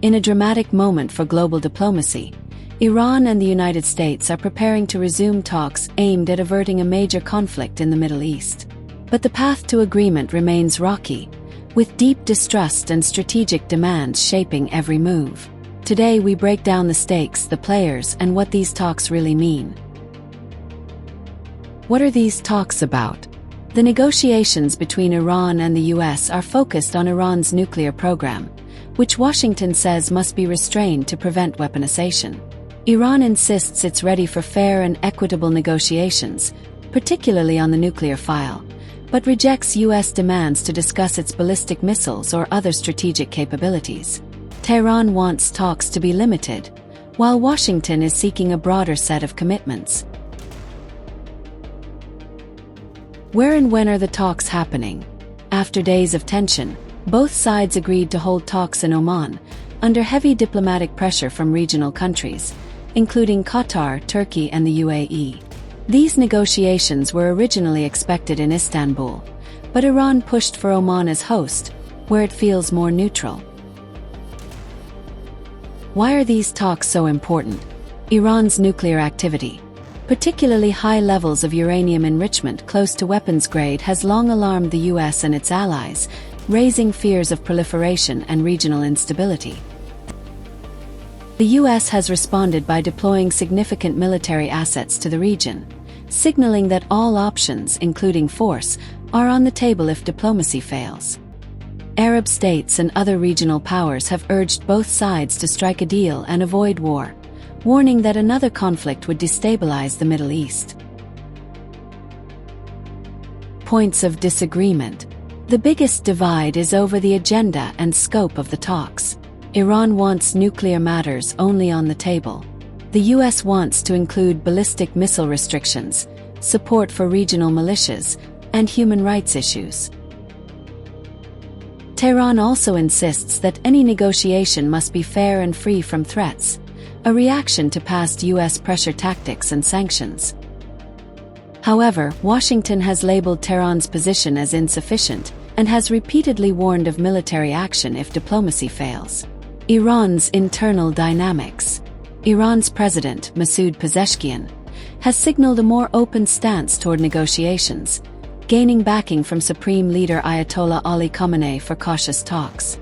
In a dramatic moment for global diplomacy, Iran and the United States are preparing to resume talks aimed at averting a major conflict in the Middle East. But the path to agreement remains rocky, with deep distrust and strategic demands shaping every move. Today we break down the stakes, the players, and what these talks really mean. What are these talks about? The negotiations between Iran and the US are focused on Iran's nuclear program, which Washington says must be restrained to prevent weaponization. Iran insists it's ready for fair and equitable negotiations, particularly on the nuclear file, but rejects US demands to discuss its ballistic missiles or other strategic capabilities. Tehran wants talks to be limited, while Washington is seeking a broader set of commitments. Where and when are the talks happening? After days of tension, both sides agreed to hold talks in Oman, under heavy diplomatic pressure from regional countries, including Qatar, Turkey, and the UAE. These negotiations were originally expected in Istanbul, but Iran pushed for Oman as host, where it feels more neutral. Why are these talks so important? Iran's nuclear activity, particularly high levels of uranium enrichment close to weapons grade, has long alarmed the US and its allies, raising fears of proliferation and regional instability. The US has responded by deploying significant military assets to the region, signaling that all options, including force, are on the table if diplomacy fails. Arab states and other regional powers have urged both sides to strike a deal and avoid war, warning that another conflict would destabilize the Middle East. Points of disagreement. The biggest divide is over the agenda and scope of the talks. Iran wants nuclear matters only on the table. The US wants to include ballistic missile restrictions, support for regional militias, and human rights issues. Tehran also insists that any negotiation must be fair and free from threats, a reaction to past US pressure tactics and sanctions. However, Washington has labeled Tehran's position as insufficient and has repeatedly warned of military action if diplomacy fails. Iran's internal dynamics. Iran's president, Masoud Pezeshkian, has signaled a more open stance toward negotiations, gaining backing from Supreme Leader Ayatollah Ali Khamenei for cautious talks.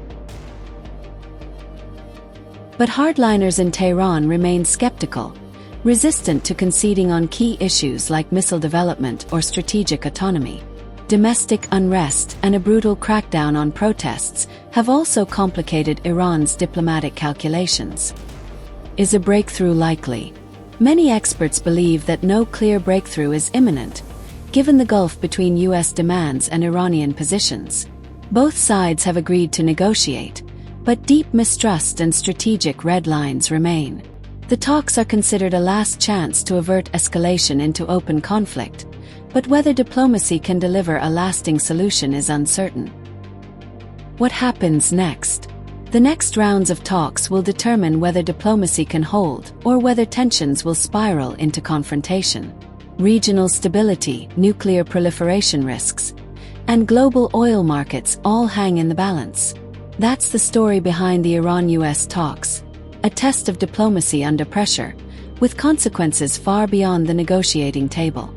But hardliners in Tehran remain skeptical, resistant to conceding on key issues like missile development or strategic autonomy. Domestic unrest and a brutal crackdown on protests have also complicated Iran's diplomatic calculations. Is a breakthrough likely? Many experts believe that no clear breakthrough is imminent, given the gulf between US demands and Iranian positions. Both sides have agreed to negotiate, but deep mistrust and strategic red lines remain. The talks are considered a last chance to avert escalation into open conflict, but whether diplomacy can deliver a lasting solution is uncertain. What happens next? The next rounds of talks will determine whether diplomacy can hold or whether tensions will spiral into confrontation. Regional stability, nuclear proliferation risks, and global oil markets all hang in the balance. That's the story behind the Iran-US talks, a test of diplomacy under pressure, with consequences far beyond the negotiating table.